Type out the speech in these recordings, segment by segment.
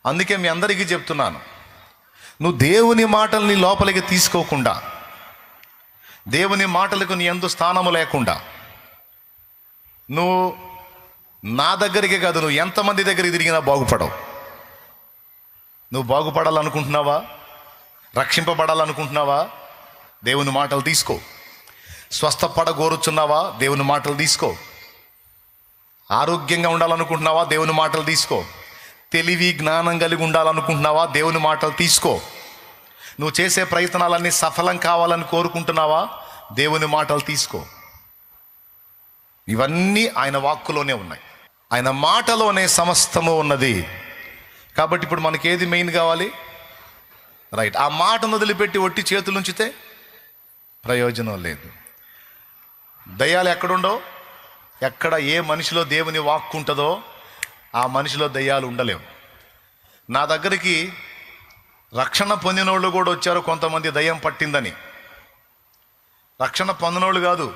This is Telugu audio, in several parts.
అందుకే మీ అందరికీ చెప్తున్నాను, నువ్వు దేవుని మాటల్ని లోపలికి తీసుకోకుండా, దేవుని మాటలకు నీ యందు స్థానము లేకుండా, నువ్వు నా దగ్గరికి కాదు, నువ్వు ఎంతమంది దగ్గరికి తిరిగినా బాగుపడవు. నువ్వు బాగుపడాలనుకుంటున్నావా? రక్షింపబడాలనుకుంటున్నావా? దేవుని మాటలు తీసుకో. స్వస్థపడగోరుచున్నావా? దేవుని మాటలు తీసుకో. ఆరోగ్యంగా ఉండాలనుకుంటున్నావా? దేవుని మాటలు తీసుకో. తెలివి జ్ఞానం కలిగి ఉండాలనుకుంటున్నావా? దేవుని మాటలు తీసుకో. నువ్వు చేసే ప్రయత్నాలన్నీ సఫలం కావాలని కోరుకుంటున్నావా? దేవుని మాటలు తీసుకో. ఇవన్నీ ఆయన వాక్కులోనే ఉన్నాయి, ఆయన మాటలోనే సమస్తము ఉన్నది. కాబట్టి ఇప్పుడు మనకి ఏది మెయిన్ కావాలి? రైట్. ఆ మాటను వదిలిపెట్టి ఒట్టి చేతులు ఉంచితే ప్రయోజనం లేదు. దయ్యాలు ఎక్కడుండో, ఎక్కడ ఏ మనిషిలో దేవుని వాక్కు ఉంటుందో ఆ మనిషిలో దయ్యాలు ఉండలేవు. నా దగ్గరికి రక్షణ పొందినోళ్ళు కూడా వచ్చారు, కొంతమంది దయ్యం పట్టిందని. రక్షణ పొందినోళ్ళు కాదు,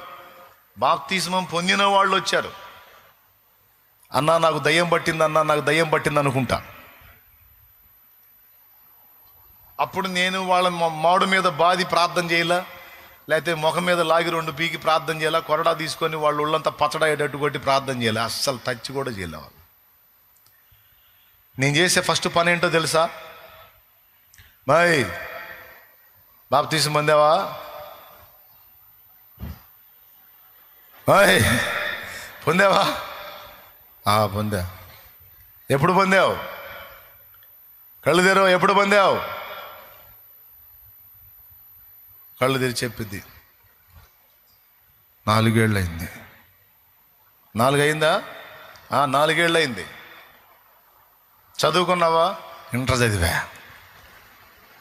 బాప్తిస్మం పొందిన వాళ్ళు వచ్చారు. అన్నా నాకు దయ్యం పట్టింది, అన్నా నాకు దయ్యం పట్టింది అనుకుంటా. అప్పుడు నేను వాళ్ళ మాడు మీద బాది ప్రార్థన చేయాలా, లేకపోతే ముఖం మీద లాగి 2 పీకి ప్రార్థన చేయాలా, కొరడా తీసుకొని వాళ్ళు ఒళ్ళంతా పచ్చడయ్యేటట్టు కొట్టి ప్రార్థన చేయాలి. అస్సలు టచ్ కూడా చేయలే వాళ్ళు. నేను చేసే ఫస్ట్ పని ఏంటో తెలుసా? మై బాప్తిస్మం పొందావా? పొందావా? పొందా. ఎప్పుడు పొందావు? కళ్ళు తెరవు. ఎప్పుడు పొందావు? కళ్ళు తెరిచి చెప్పింది 4 ఏళ్ళు అయింది. 4 అయిందా? 4 ఏళ్ళు అయింది. చదువుకున్నావా? ఇంటర్ చదివా.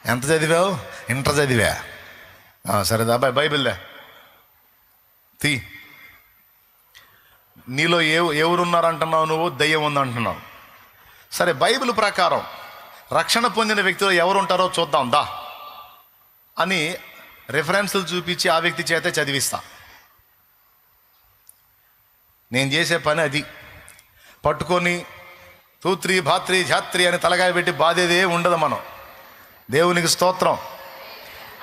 ఎంత చదివావు? ఇంటర్ చదివా. సరే అబ్బాయి బైబిల్దా తీ. నీలో ఎవరున్నారంటున్నావు నువ్వు? దయ్యం ఉందంటున్నావు. సరే, బైబిల్ ప్రకారం రక్షణ పొందిన వ్యక్తిలో ఎవరు ఉంటారో చూద్దాం దా అని రెఫరెన్సులు చూపించి ఆ వ్యక్తి చేతే చదివిస్తా. నేను చేసే పని అది. పట్టుకొని తూత్రి భాత్రి జాత్రి అని తలగాయ పెట్టి బాధేదే ఉండదు. మనం దేవునికి స్తోత్రం.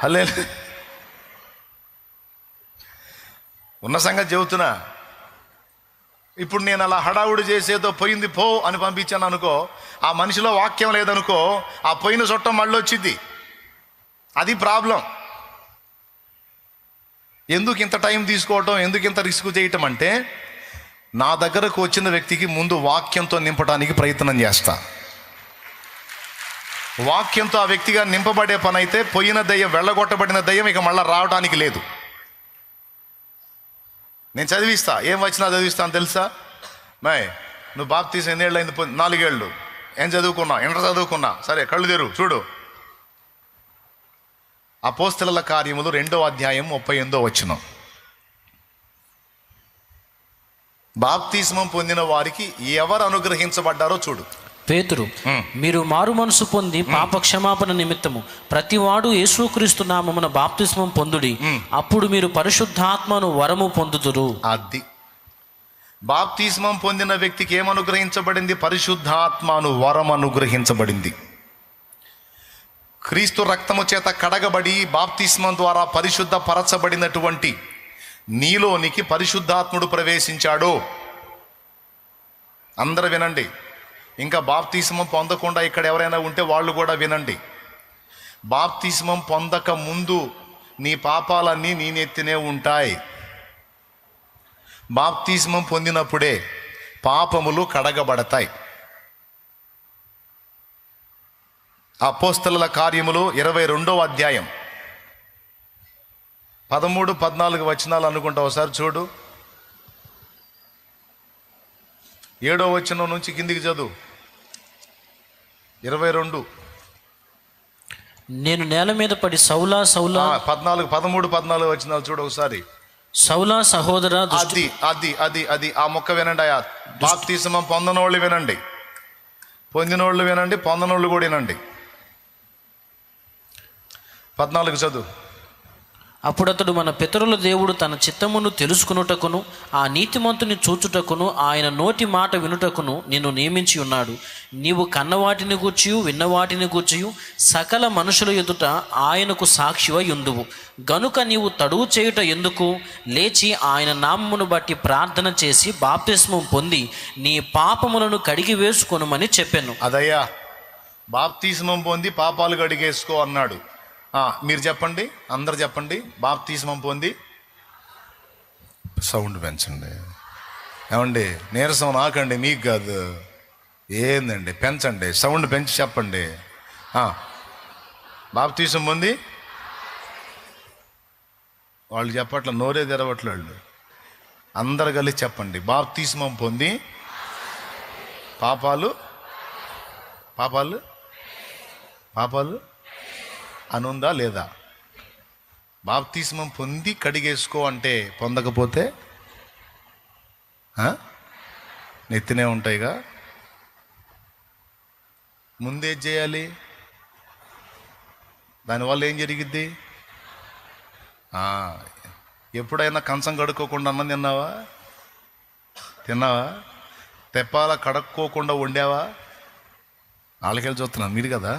హల్లెలూయా. ఉన్న సంగతి చెబుతున్నా. ఇప్పుడు నేను అలా హడావుడి చేసేదో పోయింది పో అని పంపించాను అనుకో, ఆ మనిషిలో వాక్యం లేదనుకో, ఆ పోయిన చుట్టం మళ్ళీ వచ్చింది. అది ప్రాబ్లం. ఎందుకు ఇంత టైం తీసుకోవటం, ఎందుకు ఇంత రిస్క్ చేయటం అంటే, నా దగ్గరకు వచ్చిన వ్యక్తికి ముందు వాక్యంతో నింపడానికి ప్రయత్నం చేస్తా. వాక్యంతో ఆ వ్యక్తిగా నింపబడే పని అయితే పోయిన దయ్యం, వెళ్ళగొట్టబడిన దయ్యం ఇక మళ్ళీ రావడానికి లేదు. నేను చదివిస్తా. ఏం వచ్చినా చదివిస్తాను తెలుసా? నువ్వు బాప్తీసం ఎన్ని ఏళ్ళు అయింది? 4 ఏళ్ళు. ఏం చదువుకున్నా? ఇంటర్ చదువుకున్నా. సరే, కళ్ళు తెరు చూడు. అపోస్తలుల కార్యములు 2వ అధ్యాయం 38వ వచనం. బాప్తిస్మం పొందిన వారికి ఎవరు అనుగ్రహించబడ్డారో చూడు. పేతురు, మీరు మారు మనసు పొంది పాప క్షమాపణ నిమిత్తము ప్రతివాడు యేసుక్రీస్తు నామమున బాప్తిస్మం పొందుడి, అప్పుడు మీరు పరిశుద్ధాత్మను వరము పొందుదురు. అది బాప్తిస్మం పొందిన వ్యక్తికి ఏమనుగ్రహించబడింది? పరిశుద్ధాత్మను వరం అనుగ్రహించబడింది. క్రీస్తు రక్తము చేత కడగబడి బాప్తిస్మం ద్వారా పరిశుద్ధ పరచబడినటువంటి నీలోనికి పరిశుద్ధాత్ముడు ప్రవేశించాడు. అందరూ వినండి. ఇంకా బాప్తిస్మం పొందకుండా ఇక్కడ ఎవరైనా ఉంటే వాళ్ళు కూడా వినండి. బాప్తిస్మం పొందక ముందు నీ పాపాలన్నీ నీ నెత్తినే ఉంటాయి. బాప్తిస్మం పొందినప్పుడే పాపములు కడగబడతాయి. అపోస్తలుల కార్యములు 22వ అధ్యాయం 13, 14 వచనాలు అనుకుంటా. ఒకసారి చూడు. 7వ వచనం నుంచి కిందికి చదువు. 22. నేను నేల మీద పడి సౌలా సౌలా 13, 14 వచనాలు చూడు ఒకసారి. సౌలా సహోదర. అది ఆ మొక్క వినండి. బాప్తిస్మం పొందనోళ్ళు వినండి, పొందినోళ్ళు వినండి, పొందనోళ్ళు కూడా వినండి. 14 చదువు. అప్పుడు అతడు, మన పితరుల దేవుడు తన చిత్తమును తెలుసుకునుటకును ఆ నీతిమంతుని చూచుటకును ఆయన నోటి మాట వినుటకును నిన్ను నియమించి ఉన్నాడు. నీవు కన్నవాటిని గూర్చియు విన్నవాటిని గూర్చియు సకల మనుషుల ఎదుట ఆయనకు సాక్షివై ఉందువు. గనుక నీవు తడువు చేయుట ఎందుకు? లేచి ఆయన నామమును బట్టి ప్రార్థన చేసి బాప్తిస్మం పొంది నీ పాపములను కడిగి వేసుకొనుమని చెప్పాను. అదయ్యా, బాప్తిస్మం పొంది పాపాలు కడిగేసుకో అన్నాడు. మీరు చెప్పండి, అందరు చెప్పండి. బాప్తిస్మం పొంది, సౌండ్ పెంచండి. ఏమండి, నీరసం నాకండి, మీకు కాదు. ఏందండి, పెంచండి, సౌండ్ పెంచి చెప్పండి. బాప్తిస్మం పొంది, వాళ్ళు చెప్పట్ల, నోరే తెరవట్లేదు. అందరు కలిసి చెప్పండి. బాప్తిస్మం పొంది పాపాలు పాపాలు పాపాలు అనుందా లేదా? బాప్తిస్మం పొంది కడిగేసుకో అంటే, పొందకపోతే నెత్తినే ఉంటాయిగా. ముందేం చేయాలి? దానివల్ల ఏం జరిగిద్ది? ఎప్పుడైనా కంచం కడుక్కోకుండా అన్నం తిన్నావా? తెప్పాల కడుక్కోకుండా వండావా? వాళ్ళకెళ్ళి చూస్తున్నాను, మీరు కదా.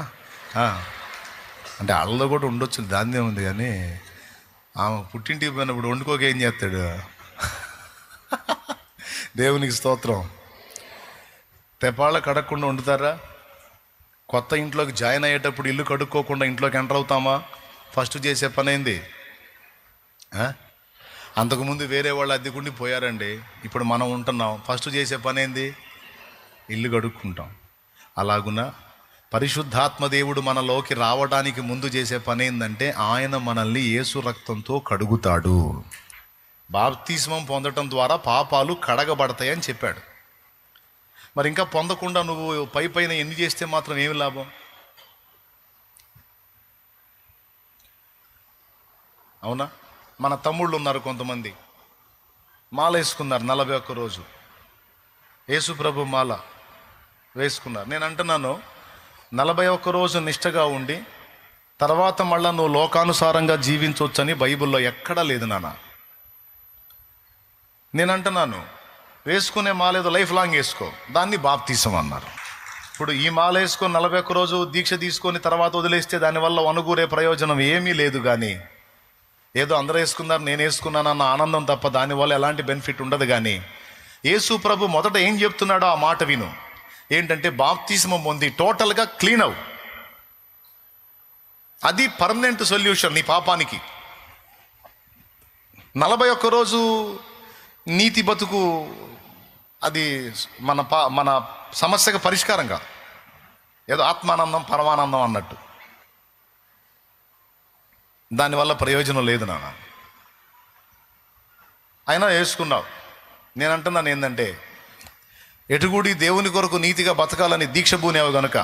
అంటే వాళ్ళలో కూడా ఉండొచ్చు, దాన్నే ఉంది. కానీ ఆమె పుట్టింటికి పోయినప్పుడు వండుకోక ఏం చేస్తాడు? దేవునికి స్తోత్రం. తెపాళ్ళ కడగకుండా వండుతారా? కొత్త ఇంట్లోకి జాయిన్ అయ్యేటప్పుడు ఇల్లు కడుక్కోకుండా ఇంట్లోకి ఎంటర్ అవుతామా? ఫస్ట్ చేసే పని ఏంది? అంతకుముందు వేరే వాళ్ళు అద్దెకుండి పోయారండి, ఇప్పుడు మనం ఉంటున్నాం. ఫస్ట్ చేసే పని ఏంది? ఇల్లు కడుక్కుంటాం. అలాగున పరిశుద్ధాత్మ దేవుడు మనలోకి రావడానికి ముందు చేసే పని ఏంటంటే, ఆయన మనల్ని యేసు రక్తంతో కడుగుతాడు. బాప్తిస్మం పొందటం ద్వారా పాపాలు కడగబడతాయని చెప్పాడు. మరి ఇంకా పొందకుండా నువ్వు పైన ఎన్ని చేస్తే మాత్రం ఏమి లాభం? అవునా? మన తమ్ముళ్ళు ఉన్నారు కొంతమంది, మాల వేసుకున్నారు 41 రోజు, యేసు ప్రభు మాల వేసుకున్నారు. నేను అంటున్నాను, 41 రోజు నిష్టగా ఉండి తర్వాత మళ్ళా నువ్వు లోకానుసారంగా జీవించవచ్చని బైబిల్లో ఎక్కడా లేదు నాన్న. నేను అంటున్నాను, వేసుకునే మాల ఏదో లైఫ్ లాంగ్ వేసుకో, దాన్ని బాప్తిసం అన్నారు. ఇప్పుడు ఈ మాల వేసుకొని 41 రోజు దీక్ష తీసుకొని తర్వాత వదిలేస్తే దానివల్ల వనుగూరే ప్రయోజనం ఏమీ లేదు. కానీ ఏదో అందరూ వేసుకున్నారు, నేను వేసుకున్నానన్న ఆనందం తప్ప దానివల్ల ఎలాంటి బెనిఫిట్ ఉండదు. కానీ యేసు ప్రభు మొదట ఏం చెప్తున్నాడో ఆ మాట విను. ఏంటంటే, బాప్తిస్మం పొంది టోటల్గా క్లీన్ అవు. అది పర్మనెంట్ సొల్యూషన్ నీ పాపానికి. 41 రోజు నీతి బతుకు అది మన సమస్యకు పరిష్కారం కాదు. ఏదో ఆత్మానందం పరమానందం అన్నట్టు, దానివల్ల ప్రయోజనం లేదు నాన్న. అయినా వేసుకున్నావు. నేను అంటున్నాను ఏంటంటే, ఎటుగుడి దేవుని కొరకు నీతిగా బతకాలని దీక్ష పూనేవు గనుక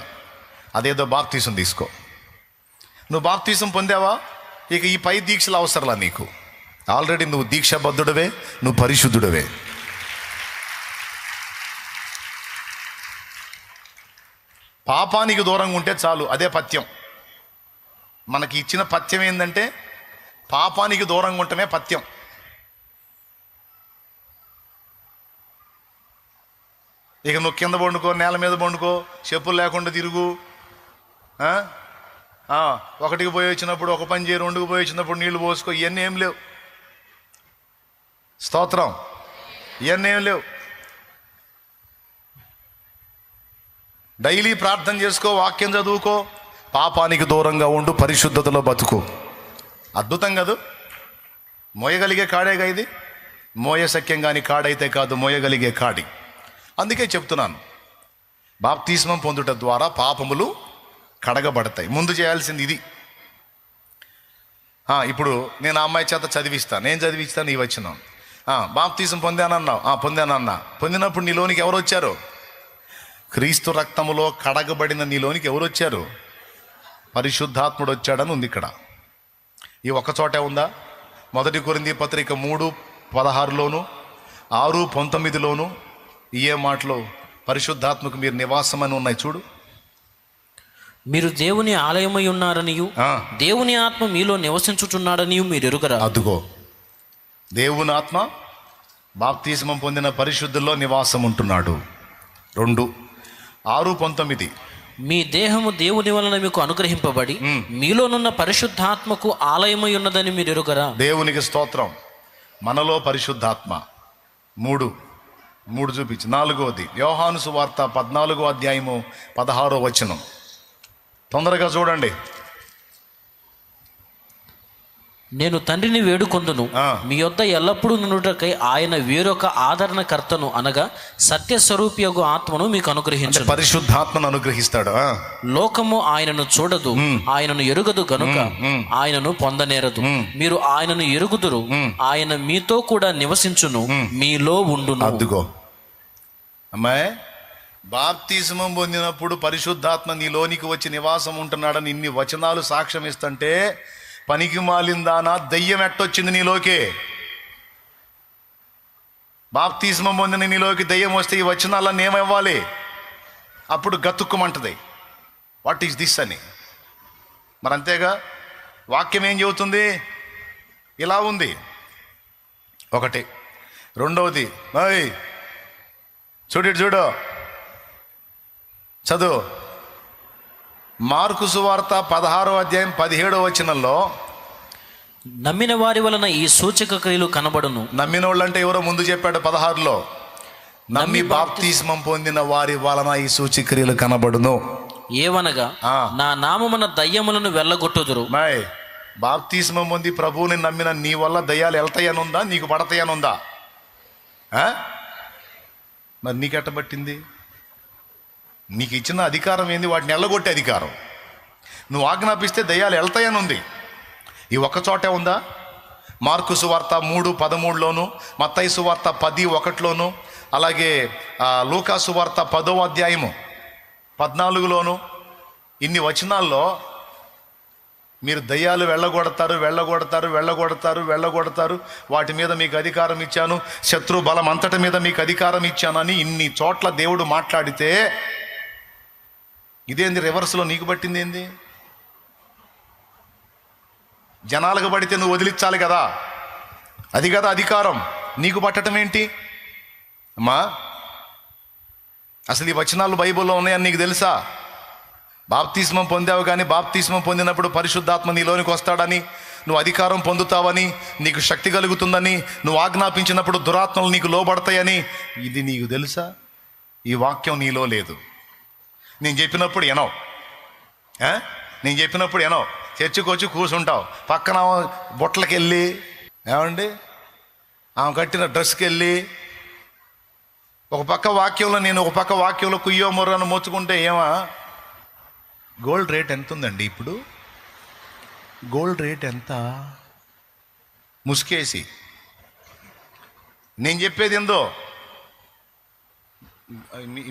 అదేదో బాప్తీసం తీసుకో. నువ్వు బాప్తీసం పొందావా? ఇక ఈ పై దీక్షలు అవసరంలా నీకు. ఆల్రెడీ నువ్వు దీక్షాబద్ధుడవే, నువ్వు పరిశుద్ధుడవే. పాపానికి దూరంగా ఉంటే చాలు, అదే పథ్యం. మనకి ఇచ్చిన పథ్యం ఏంటంటే, పాపానికి దూరంగా ఉండటమే పథ్యం. ఇక నువ్వు కింద పండుకో, నేల మీద పండుకో, చెప్పులు లేకుండా తిరుగు. ఒకటికి పోయి వచ్చినప్పుడు ఒక పని చేయి, రెండుకు పోయి వచ్చినప్పుడు నీళ్లు పోసుకో. ఇవన్నీ ఏం లేవు. స్తోత్రం. ఇవన్నీ ఏం లేవు. డైలీ ప్రార్థన చేసుకో, వాక్యం చదువుకో, పాపానికి దూరంగా ఉండు, పరిశుద్ధతలో బతుకు. అద్భుతం కాదు? మోయగలిగే కాడేగా ఇది. మోయ సఖ్యం కానీ కాడైతే కాదు, మోయగలిగే కాడి. అందుకే చెప్తున్నాను, బాప్తిస్మం పొందుట ద్వారా పాపములు కడగబడతాయి. ముందు చేయాల్సింది ఇది. ఇప్పుడు నేను ఆ అమ్మాయి చేత చదివిస్తాను. నేను చదివిస్తాను, ఈ వచ్చిన బాప్తిస్మం పొందానన్నావు. పొందానన్నా. పొందినప్పుడు నీలోనికి ఎవరు వచ్చారు? క్రీస్తు రక్తములో కడగబడిన నీలోనికి ఎవరు వచ్చారు? పరిశుద్ధాత్ముడు వచ్చాడని ఉంది ఇక్కడ. ఈ ఒక్క చోటే ఉందా? 1 కొరింథీ పత్రిక 3:16లోను 6:19లోను ఇయే మాటలో పరిశుద్ధాత్మకు మీరు నివాసం అని ఉన్నాయి. చూడు. మీరు దేవుని ఆలయమై ఉన్నారనియు ఆ. దేవుని ఆత్మ మీలో నివసించుచున్నాడనియు మీరు ఎరుగరా. అదుగో దేవుని ఆత్మ బాప్తిస్మం పొందిన పరిశుద్ధుల్లో నివాసం ఉంటున్నాడు. 2:6-19 మీ దేహము దేవుని వలన మీకు అనుగ్రహింపబడి మీలోనున్న పరిశుద్ధాత్మకు ఆలయమై ఉన్నదని మీరు ఎరుగరా. దేవునికి స్తోత్రం. మనలో పరిశుద్ధాత్మ. 3 చూపించి 4వది యోహాను సువార్త 14:16 తొందరగా చూడండి. నేను తండ్రిని వేడుకొందును, ఆ. మీ యొద్ద ఎల్లప్పుడూ నుండుటకై ఆయన వేరొక ఆదరణకర్తను అనగా సత్యస్వరూపియగు ఆత్మను మీకు అనుగ్రహించు. పరిశుద్ధాత్మను అనుగ్రహిస్తాడు. లోకము ఆయనను చూడదు, ఆయనను ఎరుగదు గనుక ఆయనను పొందనేరదు. మీరు ఆయనను ఎరుగుదురు, ఆయన మీతో కూడా నివసించును, మీలో ఉండును. అద్దుగో అమ్మాయి, బాప్తిస్మం పొందినప్పుడు పరిశుద్ధాత్మ నీలోనికి వచ్చి నివాసం ఉంటున్నాడని ఇన్ని వచనాలు సాక్ష్యం ఇస్తుంటే పనికి మాలిందానా దయ్యం ఎట్టొచ్చింది నీలోకి? బాప్తిస్మం పొందిన నీలోకి దయ్యం వస్తే ఈ వచనాలన్నీ ఏమవ్వాలి? అప్పుడు గతుక్కుమంటది, వాట్ ఈస్ దిస్ అని. మరి అంతేగా వాక్యం ఏం చెబుతుంది? ఇలా ఉంది. ఒకటి. 2వది చూడు చదువు. మార్కు సువార్త 16:17 నమ్మిన వారి వలన ఈ సూచక క్రియలు కనబడును. నమ్మిన వాళ్ళు అంటే ఎవరో ముందు చెప్పాడు 16లో. నమ్మి బాప్తిస్మం పొందిన వారి వలన ఈ సూచక్రియలు కనబడును. ఏవనగా నా నామమున దయ్యములను వెళ్ళగొట్టుదురు. మాయ్, బాప్తిస్మం పొంది ప్రభువుని నమ్మిన నీ వల్ల దయ్యాలు వెళ్తాయనుందా, నీకు పడతాయనుందా? మరి నీకెట్టబట్టింది? నీకు ఇచ్చిన అధికారం ఏంది? వాటిని ఎల్లగొట్టే అధికారం. నువ్వు ఆజ్ఞాపిస్తే దయ్యాలు వెళ్తాయని ఉంది. ఈ ఒక్క చోటే ఉందా? మార్కు సువార్త 3:13 మత్తయి సువార్త 10:1 అలాగే లూకా సువార్త 10:14 ఇన్ని వచనాల్లో మీరు దయ్యాలు వెళ్ళగొడతారు, వాటి మీద మీకు అధికారం ఇచ్చాను, శత్రు బలం అంతటి మీద మీకు అధికారం ఇచ్చానని ఇన్ని చోట్ల దేవుడు మాట్లాడితే ఇదేంది రివర్స్లో నీకు పట్టింది ఏంది? జనాలకు పడితే నువ్వు వదిలించాలి కదా, అది కదా అధికారం. నీకు పట్టడం ఏంటి అమ్మా? అసలు ఈ వచనాలు బైబిల్లో ఉన్నాయని నీకు తెలుసా? బాప్తిస్మం పొందావు, కానీ బాప్తిస్మం పొందినప్పుడు పరిశుద్ధాత్మ నీలోనికి వస్తాడని, నువ్వు అధికారం పొందుతావని, నీకు శక్తి కలుగుతుందని, నువ్వు ఆజ్ఞాపించినప్పుడు దురాత్మలు నీకు లోబడతాయని, ఇది నీకు తెలుసా? ఈ వాక్యం నీలో లేదు. నేను చెప్పినప్పుడు ఎనో చర్చికి వచ్చి కూర్చుంటావు, పక్కన బొట్టలకి వెళ్ళి ఏమండి ఆమె కట్టిన డ్రెస్కి వెళ్ళి ఒక పక్క వాక్యంలో నేను ఒక పక్క వాక్యంలో కుయ్యో మొర్రను మోచుకుంటే గోల్డ్ రేట్ ఎంత ఉందండి ఇప్పుడు? గోల్డ్ రేట్ ఎంత? ముసుకేసి నేను చెప్పేది ఏందో,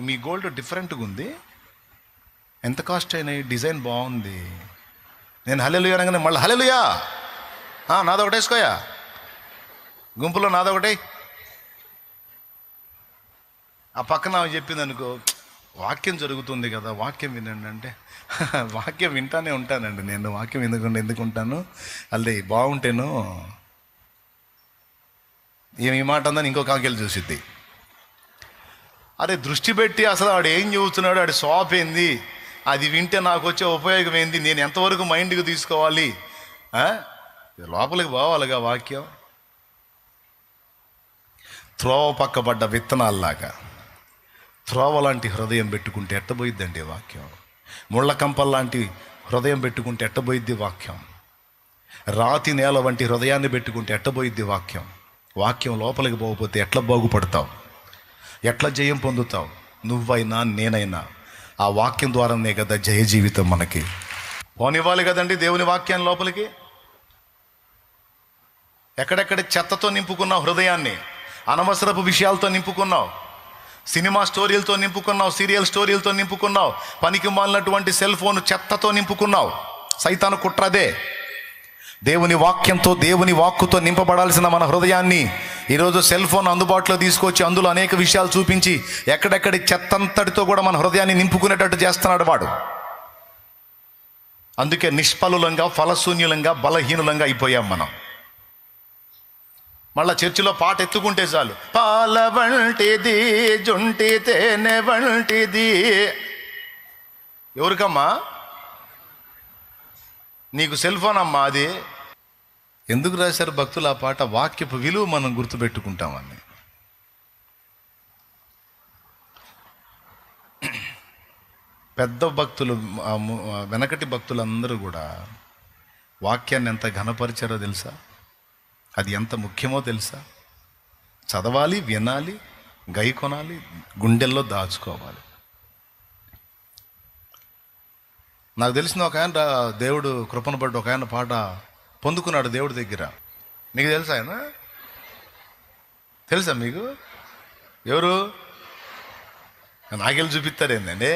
మీ గోల్డ్ డిఫరెంట్గా ఉంది, ఎంత కాస్ట్ అయినాయి, డిజైన్ బాగుంది. నేను హల్లెలూయా అనగానే మళ్ళీ హల్లెలూయా, నాదొకటి వేసుకోయా, గుంపులో నాదొకటి. ఆ పక్కన చెప్పింది అనుకో, వాక్యం జరుగుతుంది కదా, వాక్యం వినండి అంటే, వాక్యం వింటానే ఉంటానండి నేను, వాక్యం ఎందుకు ఉంటాను, అల్లే బాగుంటేను ఈ మాట అందని ఇంకో కాకెళ్ళి చూసిద్ది. అరే దృష్టి పెట్టి అసలు ఆడు ఏం చెబుతున్నాడు, ఆడి షాప్ ఏంది, అది వింటే నాకు వచ్చే ఉపయోగం ఏంది, నేను ఎంతవరకు మైండ్కి తీసుకోవాలి, లోపలికి పోవాలిగా వాక్యం. త్రోవ పక్కబడ్డ విత్తనాల్లాగా త్రోవ లాంటి హృదయం పెట్టుకుంటే ఎట్టబోయిద్దండి వాక్యం. ముళ్ళ కంపల్లాంటి హృదయం పెట్టుకుంటే ఎట్టబోయిద్ది వాక్యం. రాతి నేల వంటి హృదయాన్ని పెట్టుకుంటే ఎట్టబోయిద్ది వాక్యం. వాక్యం లోపలికి పోకపోతే ఎట్లా బాగుపడతావు, ఎట్లా జయం పొందుతావు? నువ్వైనా నేనైనా ఆ వాక్యం ద్వారానే కదా జయ జీవితం మనకి. పోనివ్వాలి కదండి దేవుని వాక్యాన్ని లోపలికి. ఎక్కడెక్కడ చెత్తతో నింపుకున్నావు హృదయాన్ని, అనవసరపు విషయాలతో నింపుకున్నావు, సినిమా స్టోరీలతో నింపుకున్నావు, సీరియల్ స్టోరీలతో నింపుకున్నావు, పనికి మాలినటువంటి సెల్ ఫోన్ చెత్తతో నింపుకున్నావు. సైతాను కుట్రదే. దేవుని వాక్యంతో, దేవుని వాక్కుతో నింపబడాల్సిన మన హృదయాన్ని ఈరోజు సెల్ ఫోన్ అందుబాటులో తీసుకొచ్చి అందులో అనేక విషయాలు చూపించి ఎక్కడెక్కడి చెత్తంతటితో కూడా మన హృదయాన్ని నింపుకునేటట్టు చేస్తున్నాడు వాడు. అందుకే నిష్ఫలులంగా, ఫలశూన్యులంగా, బలహీనులంగా అయిపోయాం మనం. మళ్ళా చర్చిలో పాట ఎత్తుకుంటే చాలు, పాల వంటిది జుంటి తేనె వంటిది. ఎవరికమ్మా? నీకు సెల్ ఫోన్ అమ్మా అది. ఎందుకు రాశారు భక్తులు ఆ పాట? వాక్యపు విలువ మనం గుర్తుపెట్టుకుంటామని. పెద్ద భక్తులు, వెనకటి భక్తులందరూ కూడా వాక్యాన్ని ఎంత ఘనపరిచారో తెలుసా? అది ఎంత ముఖ్యమో తెలుసా? చదవాలి, వినాలి, గైకొనాలి, గుండెల్లో దాచుకోవాలి. నాకు తెలిసిన ఒక ఆయన, దేవుడు కృపను బట్టి ఒక ఆయన పాట పొందుకున్నాడు దేవుడి దగ్గర. మీకు తెలుసా ఆయన? తెలుసా మీకు? ఎవరు? నాకెళ్ళి చూపిస్తారు ఏంటండి?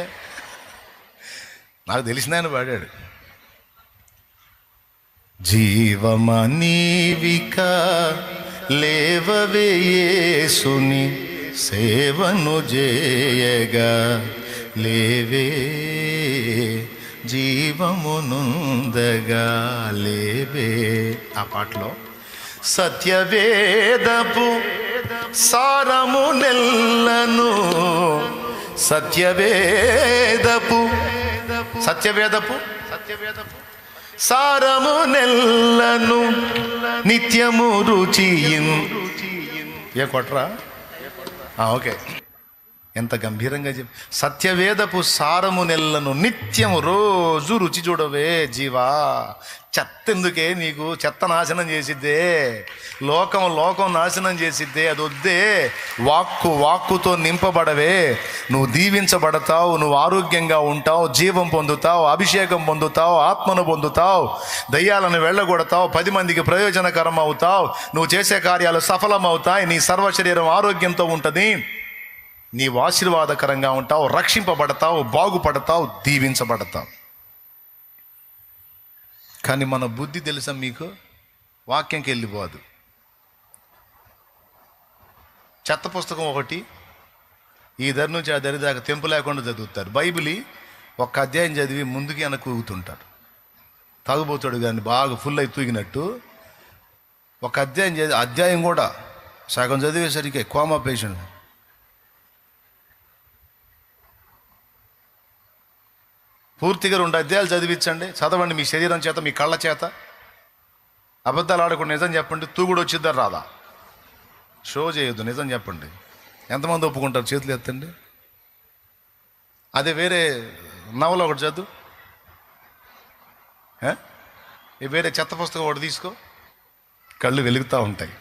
నాకు తెలిసిన ఆయన పాడాడు. జీవమా నీవిక లేవవే యేసుని సేవను చేయగా, లేవే జీవమునుందగా లేవే. ఆ పాటలో సత్యవేదపు సారము నెల్లను, సత్యవేదపు సారము నెల్లను నిత్యము రుచియిన్. ఏ కొట్రా? ఓకే. ఎంత గంభీరంగా చెప్పి, సత్యవేదపు సారము నెల్లను నిత్యము రోజు రుచి చూడవే జీవా. చెత్త ఎందుకే నీకు? చెత్త నాశనం చేసిద్దే, లోకం నాశనం చేసిద్దే, అది వద్దే. వాక్కుతో నింపబడవే. నువ్వు దీవించబడతావు, నువ్వు ఆరోగ్యంగా ఉంటావు, జీవం పొందుతావు, అభిషేకం పొందుతావు, ఆత్మను పొందుతావు, దయ్యాలను వెళ్ళగొడతావు, 10 మందికి ప్రయోజనకరం అవుతావు, నువ్వు చేసే కార్యాలు సఫలమవుతాయి, నీ సర్వ శరీరం ఆరోగ్యంతో ఉంటుంది, నీవు ఆశీర్వాదకరంగా ఉంటావు, రక్షింపబడతావు, బాగుపడతావు, దీవించబడతావు. కానీ మన బుద్ధి తెలుసా మీకు? వాక్యంకి వెళ్ళిపోదు. చెత్త పుస్తకం ఒకటి ఈ దరి నుంచి ఆ దరి దాకా తెంపు లేకుండా చదువుతారు. బైబిల్ ఒక్క అధ్యాయం చదివి ముందుకి వెనక్కి ఊగుతుంటారు. తాగుబోతాడు కానీ బాగా ఫుల్ అయి తూగినట్టు ఒక అధ్యాయం అధ్యాయం కూడా సగం చదివేసరికి కోమా పేషెంట్. పూర్తిగా 2 అధ్యాయాలు చదివించండి, చదవండి. మీ శరీరం చేత, మీ కళ్ళ చేత అబద్ధాలు ఆడకుండా నిజం చెప్పండి. తూగుడు వచ్చిద్దా రాదా? షో చేయొద్దు, నిజం చెప్పండి. ఎంతమంది ఒప్పుకుంటారు? చేతులు ఎత్తండి. అదే వేరే నవల ఒకటి చదువు, వేరే చెత్త పుస్తకం ఒకటి తీసుకో, కళ్ళు వెలుగుతూ ఉంటాయి,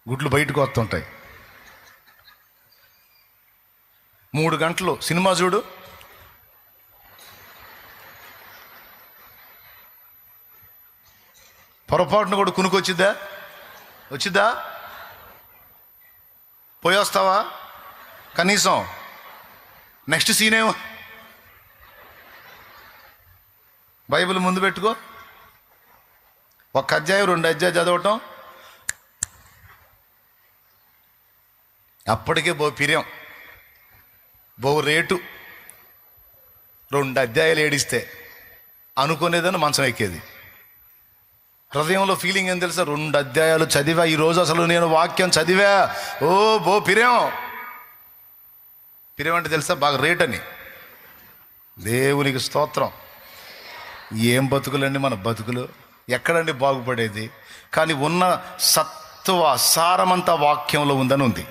గుడ్లు బయటకు వస్తుంటాయి. 3 గంటలు సినిమా చూడు, పొరపాటును కూడా కునుకొచ్చిద్దా? వచ్చిద్దా? పోయి వస్తావా? కనీసం నెక్స్ట్ సీనేమో బైబిల్ ముందు పెట్టుకో. 1 అధ్యాయం 2 అధ్యాయం చదవటం అప్పటికే పిర్యం, రేటు. 2 అధ్యాయాలు ఏడిస్తే అనుకునేదని మంచం ఎక్కేది. హృదయంలో ఫీలింగ్ ఏం తెలుసా? 2 అధ్యాయాలు చదివా ఈరోజు, అసలు నేను వాక్యం చదివా. పిర్యం అంటే తెలుసా? బాగా రేట్ అని. దేవునికి స్తోత్రం. ఏం బతుకులండి మన బతుకులు, ఎక్కడండి బాగుపడేది? కానీ ఉన్న సత్వ సారమంతా వాక్యంలో ఉందని ఉంది.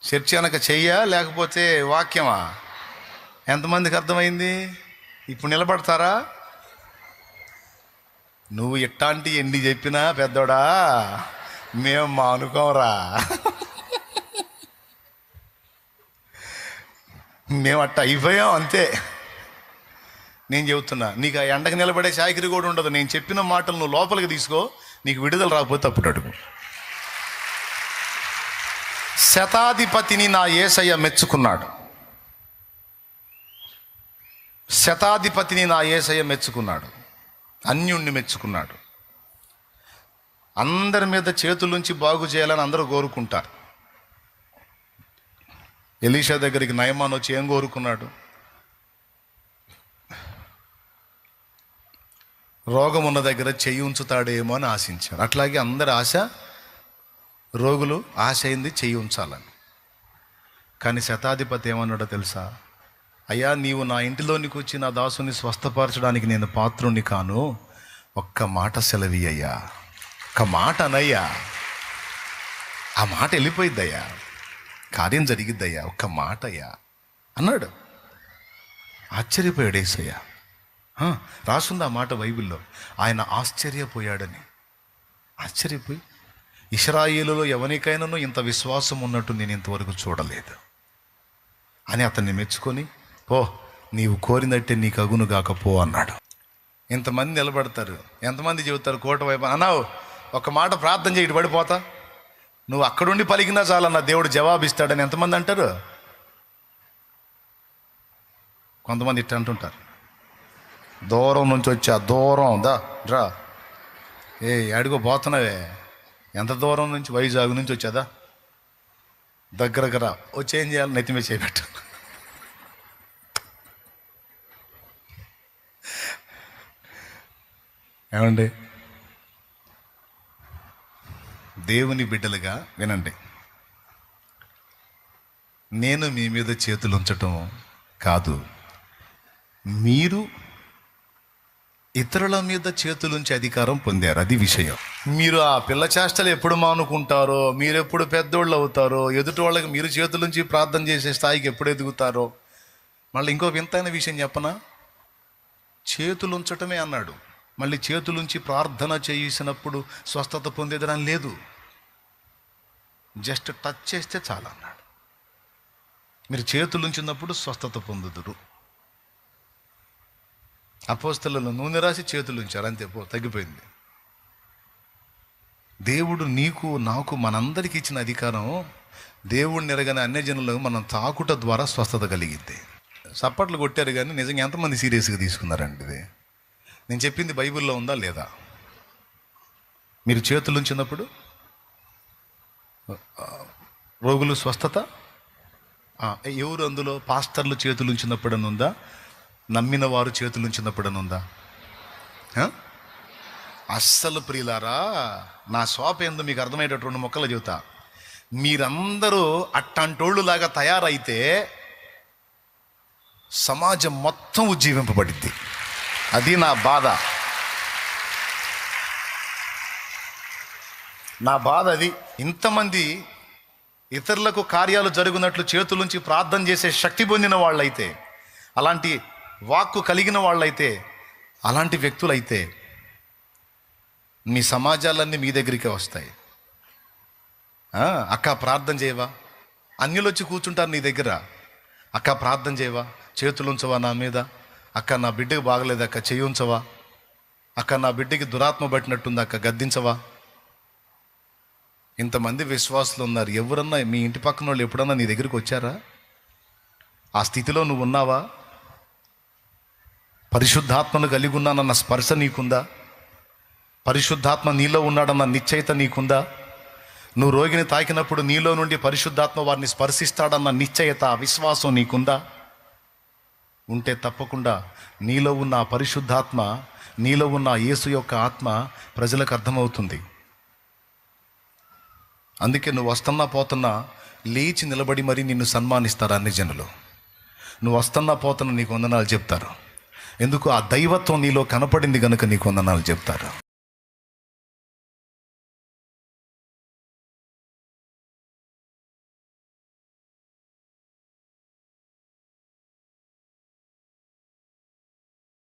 చర్చ అనక చెయ్యా లేకపోతే వాక్యమా? ఎంతమందికి అర్థమైంది? ఇప్పుడు నిలబడతారా? నువ్వు ఇట్లాంటి ఎన్ని చెప్పినా పెద్దోడా మేము మానుకోరా, మేము అట్ట అయిపోయాం అంతే. నేను చెబుతున్నా, నీకు ఆ ఎండకు నిలబడే చాకిరి కూడా ఉండదు. నేను చెప్పిన మాటలు నువ్వు లోపలికి తీసుకో, నీకు విడుదల రాకపోతే అప్పుడు అడుగు. శతాధిపతిని నా యేసయ్య మెచ్చుకున్నాడు. శతాధిపతిని నా యేసయ్య మెచ్చుకున్నాడు, అన్యుణ్ణి మెచ్చుకున్నాడు. అందరి మీద చేతులుంచి బాగు చేయాలని అందరూ కోరుకుంటారు. ఎలీషా దగ్గరికి నయమాన్ వచ్చి ఏం కోరుకున్నాడు? రోగం ఉన్న దగ్గర చెయ్యి ఉంచుతాడేమో అని ఆశించారు. అట్లాగే అందరి ఆశ, రోగులు ఆశ అయింది చెయ్యి ఉంచాలని. కానీ శతాధిపతి ఏమన్నాడో తెలుసా? అయ్యా, నీవు నా ఇంటిలోనికి వచ్చి నా దాసుని స్వస్థపరచడానికి నేను పాత్రుని కాను. ఒక్క మాట సెలవి అయ్యా, ఒక్క మాట అనయ్యా, ఆ మాట వెళ్ళిపోయిద్దయ్యా, కార్యం జరిగిద్దయ్యా, ఒక్క మాట అయ్యా అన్నాడు. ఆశ్చర్యపోయాడు యేసయ్య. రాసుంది ఆ మాట బైబిల్లో. ఆయన ఆశ్చర్యపోయాడని. ఆశ్చర్యపోయి, ఇశ్రాయేలులో ఎవరికైనానూ ఇంత విశ్వాసం ఉన్నట్టు నేను ఇంతవరకు చూడలేదు అని అతన్ని మెచ్చుకొని, పో, నీవు కోరినట్టే నీకు అగును కాకపో అన్నాడు. ఇంతమంది నిలబడతారు, ఎంతమంది చెబుతారు కోట వైపు, అన్నావు ఒక మాట ప్రార్థన చేయటి పడిపోతా, నువ్వు అక్కడుండి పలికినా చాలన్న దేవుడు జవాబిస్తాడని ఎంతమంది అంటారు? కొంతమంది ఇట్ట అంటుంటారు, దూరం నుంచి వచ్చా, దూరం రా, అడుగు పోతున్నావే, ఎంత దూరం నుంచి? వైజాగ్ నుంచి వచ్చాదా, దగ్గరకు రా, వచ్చి ఏం చేయాలి? నెత్తిమే చేయబెట్టు. ఏమండి, దేవుని బిడ్డలుగా వినండి. నేను మీ మీద చేతులు ఉంచటం కాదు, మీరు ఇతరుల మీద చేతులుంచి అధికారం పొందారు, అది విషయం. మీరు ఆ పిల్ల చేష్టలు ఎప్పుడు మానుకుంటారో, మీరు ఎప్పుడు పెద్దోళ్ళు అవుతారో, ఎదుటి వాళ్ళకి మీరు చేతులుంచి ప్రార్థన చేసే స్థాయికి ఎప్పుడు ఎదుగుతారో. మళ్ళీ ఇంకో వింతైన విషయం చెప్పనా? చేతులు ఉంచటమే అన్నాడు, మళ్ళీ చేతులుంచి ప్రార్థన చేసినప్పుడు స్వస్థత పొందేదని లేదు. జస్ట్ టచ్ చేస్తే చాలా అన్నాడు. మీరు చేతులుంచినప్పుడు స్వస్థత పొందుదురు. అపోస్తలులు నూనె రాసి చేతులు ఉంచారు, అంతే, తగ్గిపోయింది. దేవుడు నీకు నాకు మనందరికీ ఇచ్చిన అధికారం, దేవుడిని ఎరగని అన్యజనులకు మనం తాకుట ద్వారా స్వస్థత కలిగింది. చప్పట్లు కొట్టారు కానీ నిజంగా ఎంతమంది సీరియస్గా తీసుకున్నారండి ఇది? నేను చెప్పింది బైబిల్లో ఉందా లేదా? మీరు చేతులు ఉంచినప్పుడు రోగులు స్వస్థత, ఎవరు అందులో? పాస్టర్లు చేతులు ఉంచినప్పుడు అని ఉందా? నమ్మిన వారు చేతులు ఉంచినప్పుడు అని ఉందా? అస్సలు ప్రియులారా, నా శోభ ఏందో మీకు అర్థమయ్యేటట్టు 2 ముక్కలు చెబుతా. మీరందరూ అట్టంటోళ్ళులాగా తయారైతే సమాజం మొత్తం ఉజ్జీవింపబడిద్ది. అది నా బాధ, నా బాధ అది. ఇంతమంది ఇతరులకు కార్యాలు జరుగునట్లు చేతులుంచి ప్రార్థన చేసే శక్తి పొందిన వాళ్ళైతే, అలాంటి వాక్కు కలిగిన వాళ్ళైతే, అలాంటి వ్యక్తులైతే మీ సమాజాలన్నీ మీ దగ్గరికే వస్తాయి. అక్క ప్రార్థన చేయవా? అన్యులు వచ్చి కూర్చుంటారు నీ దగ్గర. అక్క ప్రార్థన చేయవా? చేతులు ఉంచవా నా మీద? అక్క నా బిడ్డకి బాగలేదు అక్క, చెయ్యి ఉంచవా? అక్క నా బిడ్డకి దురాత్మ పట్టినట్టుంది అక్క, గద్దించవా? ఇంతమంది విశ్వాసులు ఉన్నారు. ఎవరన్నా మీ ఇంటి పక్కన వాళ్ళు ఎప్పుడన్నా నీ దగ్గరికి వచ్చారా? ఆ స్థితిలో నువ్వు ఉన్నావా? పరిశుద్ధాత్మను కలిగి ఉన్నానన్న స్పర్శ నీకుందా? పరిశుద్ధాత్మ నీలో ఉన్నాడన్న నిశ్చయిత నీకుందా? నువ్వు రోగిని తాకినప్పుడు నీలో నుండి పరిశుద్ధాత్మ వారిని స్పర్శిస్తాడన్న నిశ్చయత, విశ్వాసం నీకుందా? ఉంటే తప్పకుండా నీలో ఉన్న ఆ పరిశుద్ధాత్మ, నీలో ఉన్న యేసు యొక్క ఆత్మ ప్రజలకు అర్థమవుతుంది. అందుకే నువ్వు వస్తున్నా పోతున్నా లేచి నిలబడి మరీ నిన్ను సన్మానిస్తారు అన్ని జనులు. నువ్వు వస్తున్నా పోతున్నా నీకు వందనాలు చెప్తారు. ఎందుకు? ఆ దైవత్వం నీలో కనపడింది కనుక నీకు వందనాలు చెప్తారు.